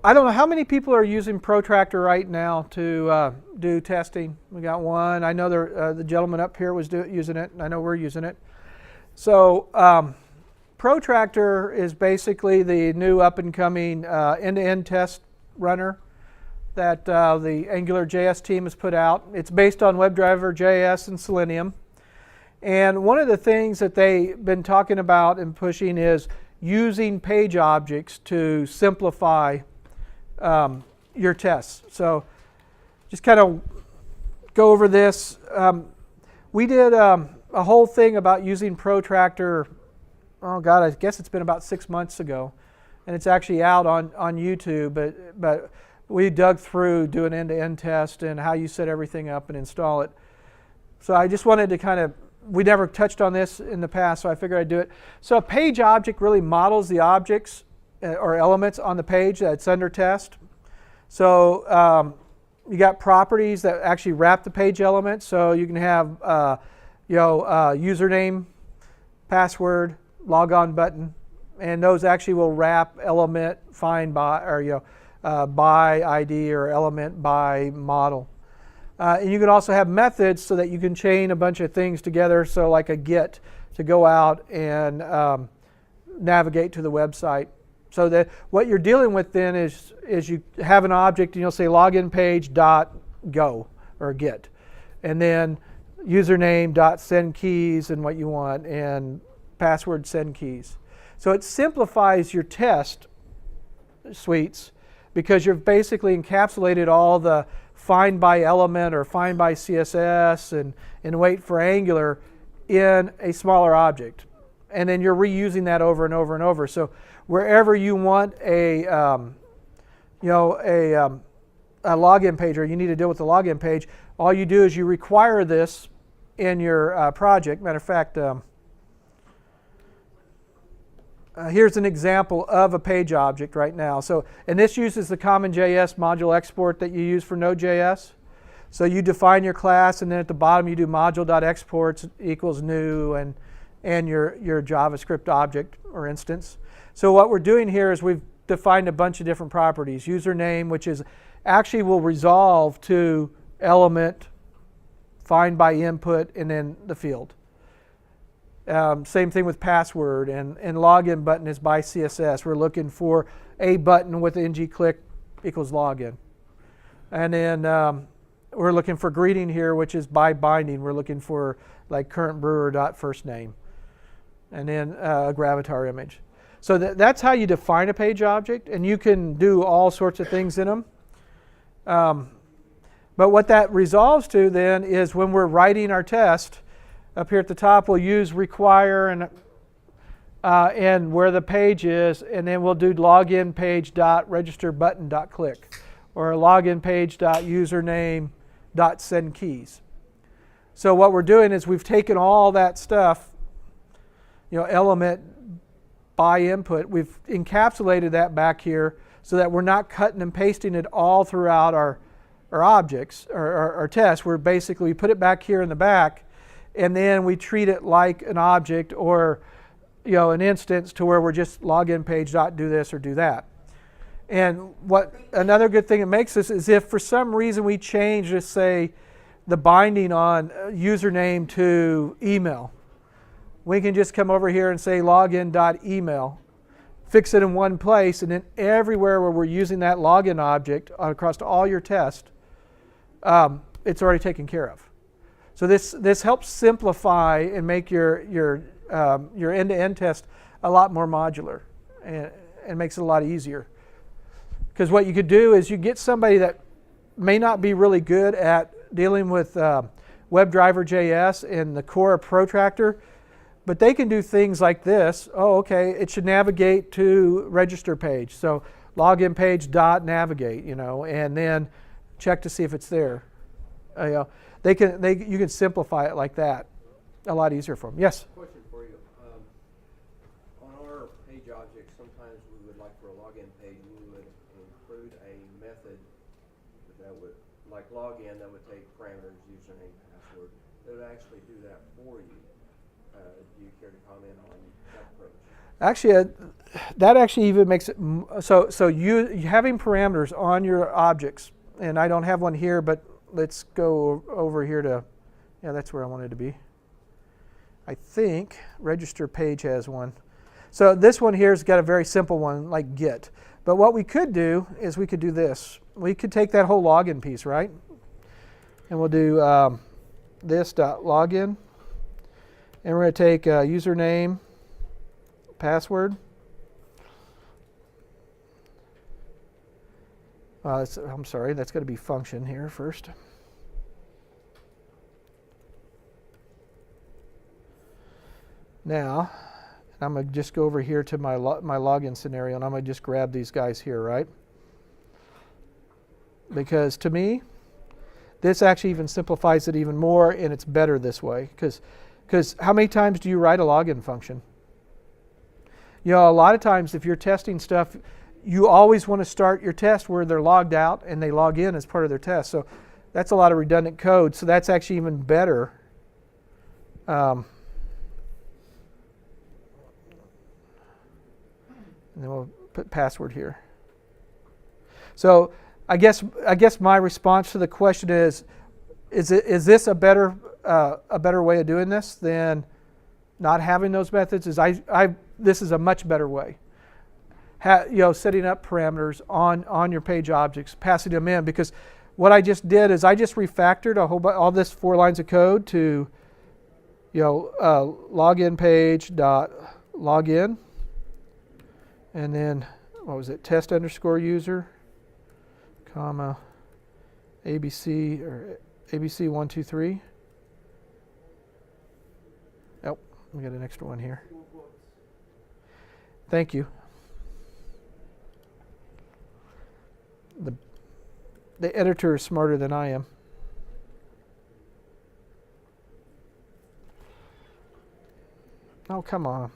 I don't know how many people are using Protractor right now to do testing. We got one. I know the gentleman up here was using it, and I know we're using it. So Protractor is basically the new up-and-coming end-to-end test runner that the AngularJS team has put out. It's based on WebDriver.js and Selenium. And one of the things that they've been talking about and pushing is using page objects to simplify your tests. So just kind of go over this. We did a whole thing about using Protractor, oh God, I guess it's been about 6 months ago. And it's actually out on YouTube, but we dug through doing end-to-end test and how you set everything up and install it. So I just wanted to kind of, we never touched on this in the past, so I figured I'd do it. So a page object really models the objects or elements on the page that's under test. So you got properties that actually wrap the page element. So you can have username, password, logon button, and those actually will wrap element find by, or by ID or element by model. And you can also have methods so that you can chain a bunch of things together. So like a get to go out and navigate to the website. So that what you're dealing with then is you have an object and you'll say login page dot go or get, and then username dot send keys and what you want, and password send keys. So it simplifies your test suites because you've basically encapsulated all the find by element or find by CSS and wait for Angular in a smaller object. And then you're reusing that over and over and over. So wherever you want a login page, or you need to deal with the login page, all you do is you require this in your project. Matter of fact, here's an example of a page object right now. So, and this uses the common JS module export that you use for Node.js. So you define your class, and then at the bottom you do module.exports equals new and your JavaScript object or instance. So what we're doing here is we've defined a bunch of different properties. Username, which is actually will resolve to element, find by input, and then the field. Same thing with password, and login button is by CSS. We're looking for a button with ng-click equals login. And then we're looking for greeting here, which is by binding. We're looking for like current brewer dot first name, and then a gravatar image. So that's how you define a page object, and you can do all sorts of things in them. But what that resolves to then is when we're writing our test, up here at the top we'll use require and where the page is, and then we'll do login page dot register button dot click, or login page dot username dot send keys. So what we're doing is we've taken all that stuff, element by input, we've encapsulated that back here so that we're not cutting and pasting it all throughout our objects or our tests. We're basically, we put it back here in the back, and then we treat it like an object or an instance to where we're just login page dot do this or do that. And what another good thing it makes this is if for some reason we change, just say, the binding on username to email, we can just come over here and say login.email, fix it in one place, and then everywhere where we're using that login object across all your tests, it's already taken care of. So this helps simplify and make your end-to-end test a lot more modular, and makes it a lot easier. Because what you could do is you get somebody that may not be really good at dealing with WebDriver.js and the core of Protractor, but they can do things like this. Oh, okay, it should navigate to register page. So login page dot navigate, and then check to see if it's there. You can simplify it like that, a lot easier for them. Yes. Question for you. On our page objects, sometimes we would like for a login page, we would include a method that would, like login, that would take parameters, username, password, that would actually do that for you. Do you care to comment on that approach? Actually, that actually even makes it so you having parameters on your objects, and I don't have one here, but let's go over here to, yeah, that's where I wanted to be. I think register page has one. So this one here has got a very simple one like get. But what we could do is we could do this. We could take that whole login piece, right? And we'll do this.login. And we're going to take username, password. I'm sorry, that's got to be function here first. Now, I'm going to just go over here to my login scenario, and I'm going to just grab these guys here, right? Because to me, this actually even simplifies it even more, and it's better this way. Because how many times do you write a login function? You know, a lot of times if you're testing stuff, you always want to start your test where they're logged out and they log in as part of their test. So that's a lot of redundant code. So that's actually even better. And then we'll put password here. So I guess my response to the question is this a better way of doing this than not having those methods? This is a much better way. Setting up parameters on your page objects, passing them in, because what I just did is I just refactored all this 4 lines of code to login page dot login, and then what was it, test underscore user, comma ABC or ABC 123. Oh, we got an extra one here. Thank you. The editor is smarter than I am. Oh, come on.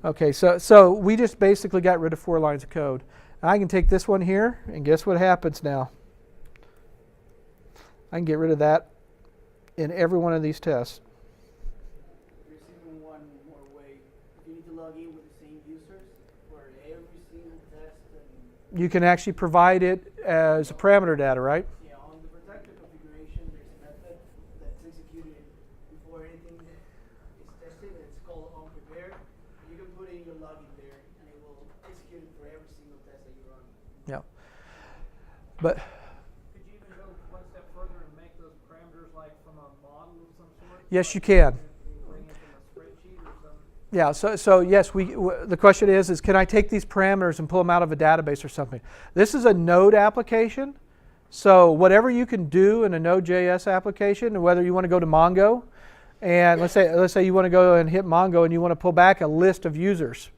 Okay, so we just basically got rid of 4 lines of code. I can take this one here, and guess what happens now? I can get rid of that in every one of these tests. There's even one more way. You need to log in with the same users for every single test. And You can actually provide it as a parameter data, right? yeah, on the Protractor configuration, there's a method that's executed before anything is tested. It's called onPrepare. You can put in your login there, and it will execute it for every single test that you run. Yeah. But Could you even go one step further and make those parameters like from a model of some sort? yes, you can. Bring it from a spreadsheet or something? Yeah, so yes, the question is can I take these parameters and pull them out of a database or something? This is a Node application, so whatever you can do in a Node.js application, whether you want to go to Mongo, and let's say you want to go and hit Mongo and you want to pull back a list of users,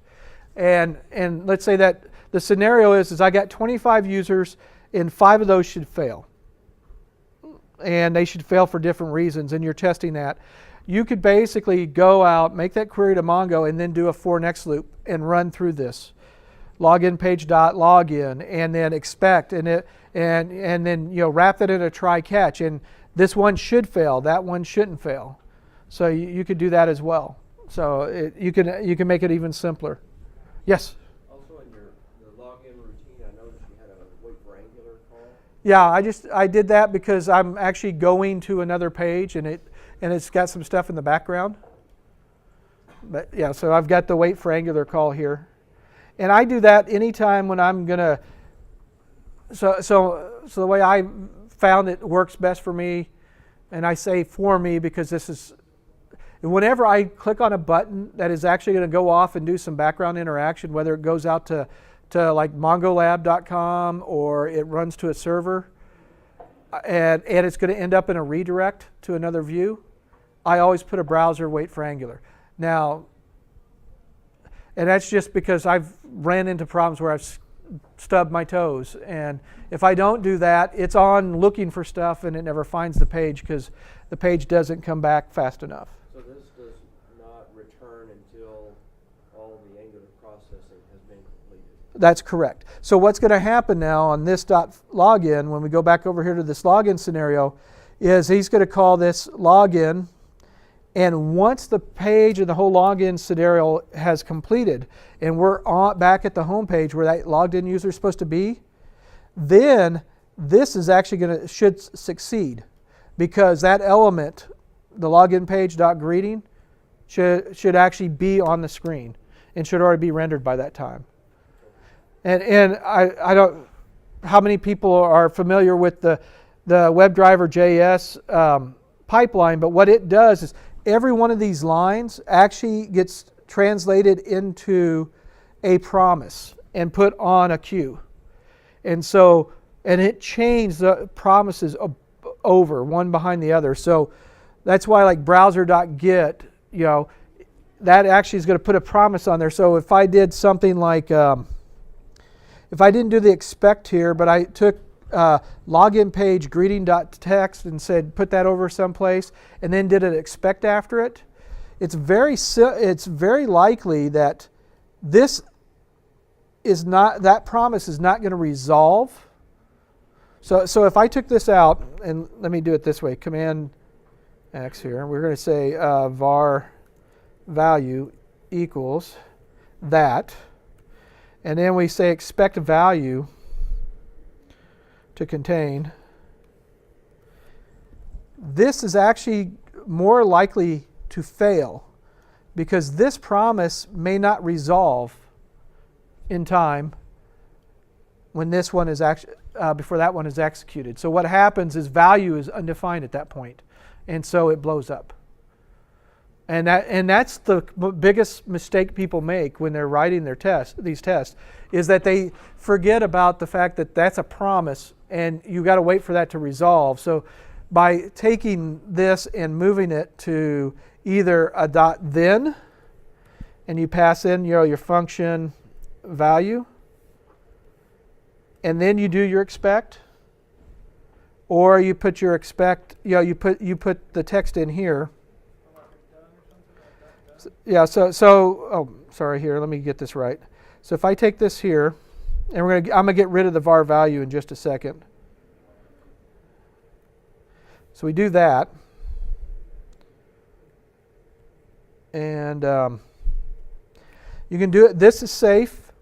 and let's say that the scenario is I got 25 users and 5 of those should fail, and they should fail for different reasons, and you're testing that. You could basically go out, make that query to Mongo, and then do a for next loop and run through this. Login page dot login, and then expect, and then wrap that in a try catch. And this one should fail, that one shouldn't fail. So you could do that as well. So you can make it even simpler. Yes. Also in the login routine, I noticed you had a wait for Angular call. Yeah, I did that because I'm actually going to another page, and it's got some stuff in the background. But yeah, so I've got the wait for Angular call here. And I do that anytime when I'm gonna, so the way I found it works best for me, and I say for me because this is, whenever I click on a button that is actually gonna go off and do some background interaction, whether it goes out to like mongolab.com or it runs to a server, and it's gonna end up in a redirect to another view, I always put a browser wait for Angular. Now, and that's just because I've ran into problems where I've stubbed my toes. And if I don't do that, it's on looking for stuff and it never finds the page because the page doesn't come back fast enough. So this does not return until all the Angular processing has been completed. That's correct. So what's going to happen now on this .login, when we go back over here to this login scenario, is he's going to call this login. And once the page and the whole login scenario has completed, and we're back at the home page where that logged in user is supposed to be, then this is actually should succeed, because that element, the login page.greeting, should actually be on the screen and should already be rendered by that time. And I don't, how many people are familiar with the WebDriver JS pipeline, but what it does is every one of these lines actually gets translated into a promise and put on a queue. And so, and it chains the promises over one behind the other. So that's why like browser.get, you know, that actually is going to put a promise on there. So if I did something like, if I didn't do the expect here, but I took login page greeting.text and said put that over someplace, and then did an expect after it, it's very likely that this is not, that promise is not going to resolve. So if I took this out, and let me do it this way, Command X here, we're going to say var value equals that, and then we say expect value to contain. This is actually more likely to fail because this promise may not resolve in time when this one is actually before that one is executed. So what happens is value is undefined at that point, and so it blows up. And that's the biggest mistake people make when they're writing their these tests, is that they forget about the fact that that's a promise and you got to wait for that to resolve. So by taking this and moving it to either a .then, and you pass in your function value, and then you do your expect, or you put your expect, you put the text in here. Yeah, so oh, sorry, here, let me get this right. So if I take this here, and I'm gonna get rid of the var value in just a second. So we do that, and you can do it. This is safe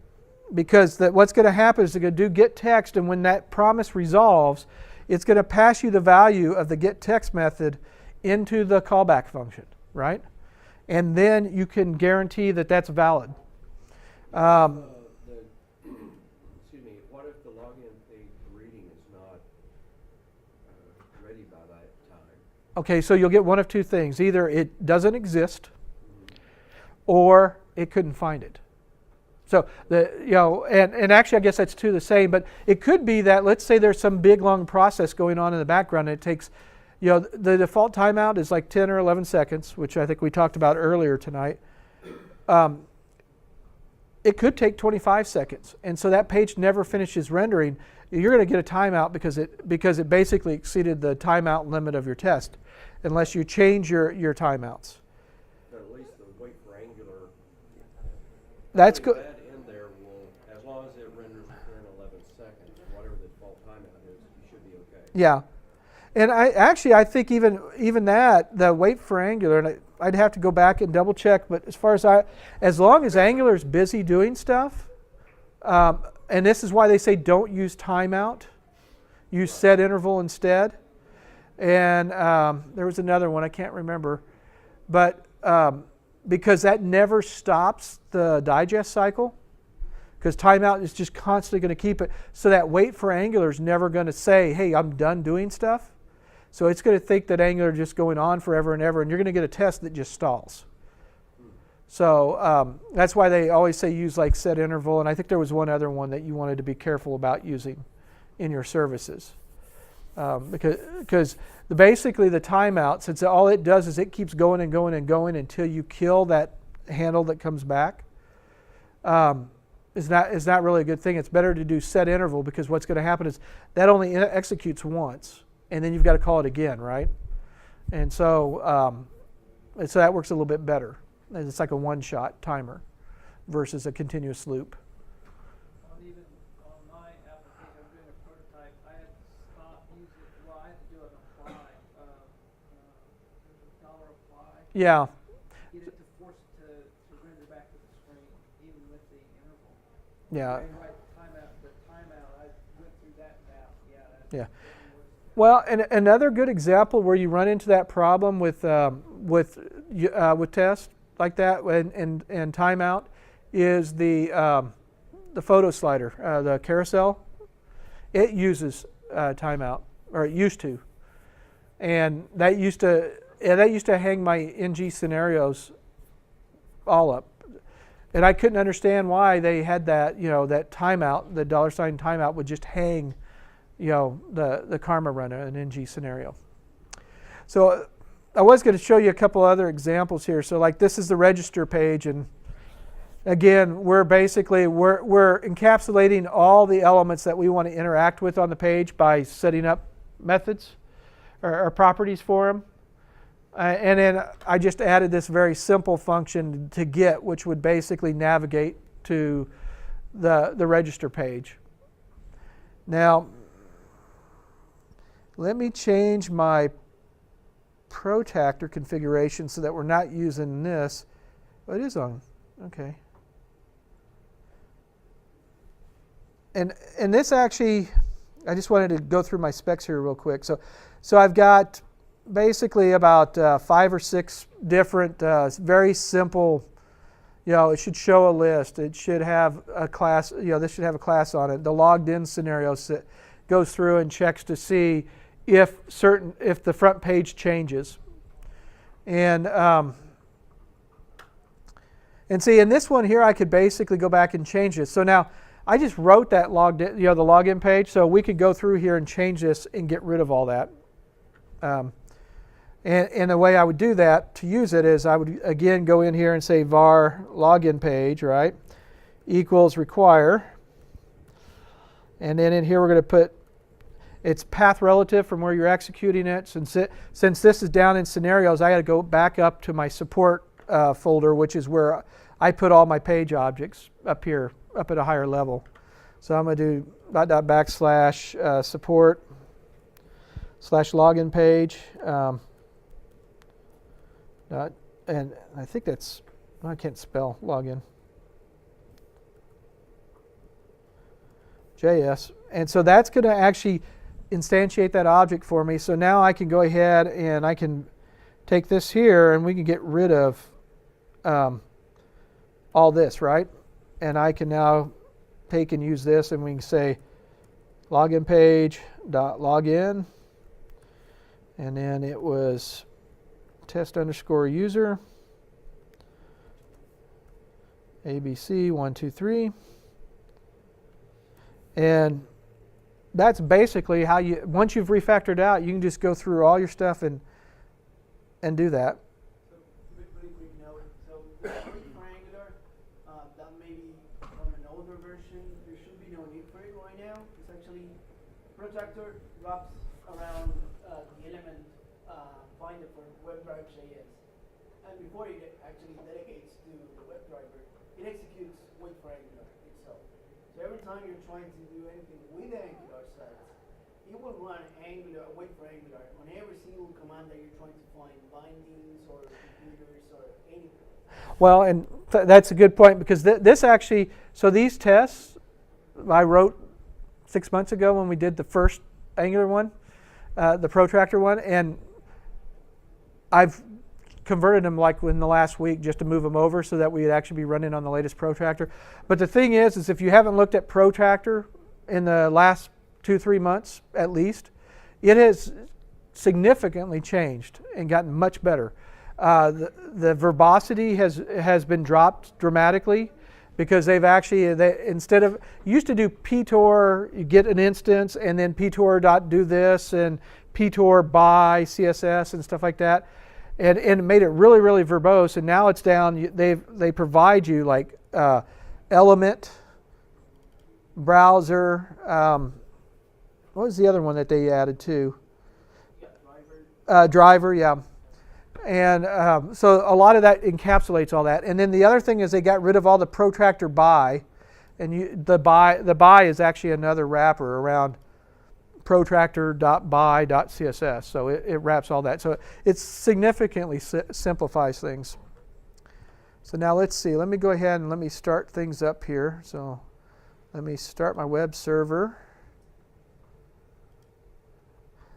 because what's going to happen is it's going to do get text, and when that promise resolves, it's going to pass you the value of the get text method into the callback function, right? And then you can guarantee that that's valid. Excuse me, what if the login page greeting is not ready by that time? Okay, so you'll get one of two things. Either it doesn't exist, or it couldn't find it. So and actually I guess that's two the same, but it could be that, let's say there's some big long process going on in the background, and it takes, the default timeout is like 10 or 11 seconds, which I think we talked about earlier tonight. It could take 25 seconds, and so that page never finishes rendering. You're going to get a timeout because it basically exceeded the timeout limit of your test, unless you change your timeouts. But at least the wait for Angular, That's good. that in there will, as long as it renders within 11 seconds, whatever the default timeout is, you should be okay. Yeah. And I think even that, the wait for Angular, and I'd have to go back and double check, but as long as Angular is busy doing stuff, and this is why they say don't use timeout, use set interval instead. And there was another one, I can't remember, but because that never stops the digest cycle, because timeout is just constantly going to keep it, so that wait for Angular is never going to say, hey, I'm done doing stuff. So it's going to think that Angular is just going on forever and ever, and you're going to get a test that just stalls. So that's why they always say use like set interval, and I think there was one other one that you wanted to be careful about using in your services. Because basically the timeout, since all it does is it keeps going and going and going until you kill that handle that comes back, is not really a good thing. It's better to do set interval, because what's going to happen is that only executes once, and then you've got to call it again, right? And so that works a little bit better. It's like a one-shot timer versus a continuous loop. Even on my application, I was doing a prototype, I had to stop using it. Well, I had to do an apply Yeah. Get it to force it to render back to the screen, even with the interval. Yeah. Right, the timeout, I went through that now. Yeah. Yeah. Definitely works. Well, and another good example where you run into that problem with tests like that and timeout is the photo slider, the carousel. It uses timeout, or it used to, and that used to hang my NG scenarios all up, and I couldn't understand why they had that. That timeout, the $ timeout would just hang. The Karma runner, an NG scenario. So I was going to show you a couple other examples here. So like this is the register page, and again, we're encapsulating all the elements that we want to interact with on the page by setting up methods or properties for them. And then I just added this very simple function to get, which would basically navigate to the register page. Now, let me change my Protractor configuration so that we're not using this. Oh, it is on. Okay. And this actually, I just wanted to go through my specs here real quick. So I've got basically about 5 or 6 different, very simple. It should show a list. It should have a class. This should have a class on it. The logged in scenario goes through and checks to see if the front page changes. And see, in this one here, I could basically go back and change this. So now I just wrote that the login page, so we could go through here and change this and get rid of all that. And the way I would do that to use it is I would again go in here and say var login page, right, equals require. And then in here we're going to put its path relative from where you're executing it. Since this is down in scenarios, I got to go back up to my support folder, which is where I put all my page objects up here, up at a higher level. So I'm going to do / support / login page. And I think that's, I can't spell login. JS. And so that's going to actually instantiate that object for me. So now I can go ahead and I can take this here and we can get rid of all this, right? And I can now take and use this and we can say login page dot login, and then it was test_user ABC123, and that's basically how you, once you've refactored out, you can just go through all your stuff and do that. So, really quick note. So, for Angular, that may be from an older version. There should be no need for it right now. It's actually, Protractor wraps around the element finder for WebDriver.js. And before it actually dedicates to the WebDriver, it executes wait for Angular itself. So every time you're trying to do anything with Angular sites, it will run Angular, wait for Angular on every single command that you're trying to find, bindings or computers or anything. Well, and that's a good point, because this actually, so these tests I wrote 6 months ago when we did the first Angular one, the Protractor one, and I've converted them like in the last week just to move them over so that we'd actually be running on the latest Protractor. But the thing is if you haven't looked at Protractor in the last 2-3 months at least, it has significantly changed and gotten much better. The verbosity has been dropped dramatically, because they've actually, instead of, you used to do ptor, you get an instance, and then ptor.do this, and ptor by CSS and stuff like that, and it made it really, really verbose. And now it's down. They provide you like element, browser. What was the other one that they added too? Driver, yeah. And so a lot of that encapsulates all that. And then the other thing is they got rid of all the Protractor by, and the by is actually another wrapper around protractor.by.css. So it wraps all that. So it significantly simplifies things. So now let's see. Let me go ahead and let me start things up here. So let me start my web server.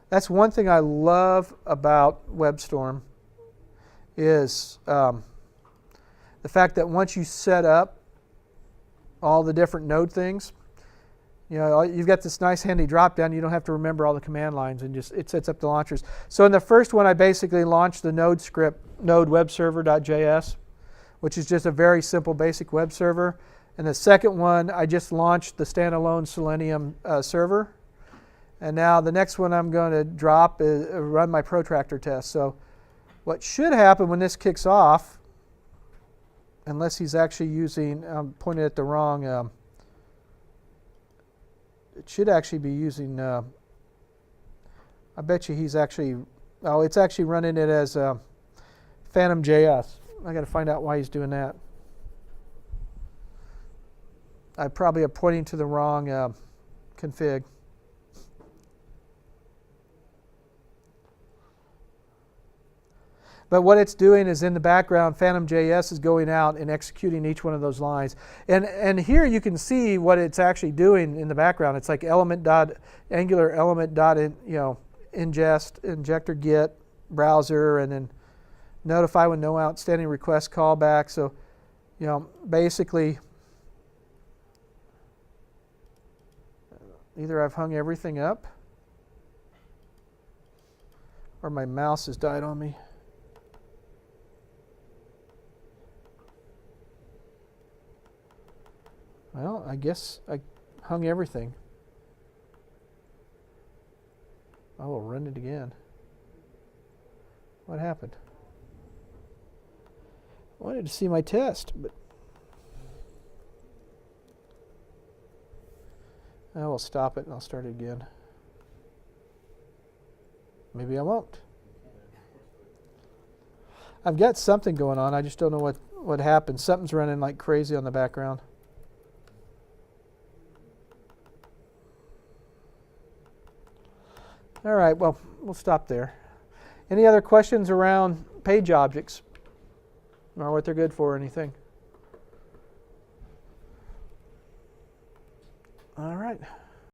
That's one thing I love about WebStorm is the fact that once you set up all the different node things, you've got this nice handy drop down. You don't have to remember all the command lines, and just it sets up the launchers. So in the first one, I basically launched the node script, node webserver.js, which is just a very simple basic web server. And the second one, I just launched the standalone Selenium server. And now the next one I'm going to drop is run my Protractor test. So what should happen when this kicks off, unless he's actually using, I'm pointing at the wrong, it should actually be using, I bet you he's actually, oh, it's actually running it as Phantom.js. I got to find out why he's doing that. I probably am pointing to the wrong config. But what it's doing is in the background, Phantom.js is going out and executing each one of those lines. And here you can see what it's actually doing in the background. It's like Angular element dot ingest, injector get, browser, and then notify when no outstanding request callback. So, basically, either I've hung everything up or my mouse has died on me. Well, I guess I hung everything. I will run it again. What happened? I wanted to see my test, but I will stop it and I'll start it again. Maybe I won't. I've got something going on. I just don't know what happened. Something's running like crazy on the background. All right, well, we'll stop there. Any other questions around page objects or what they're good for or anything? All right.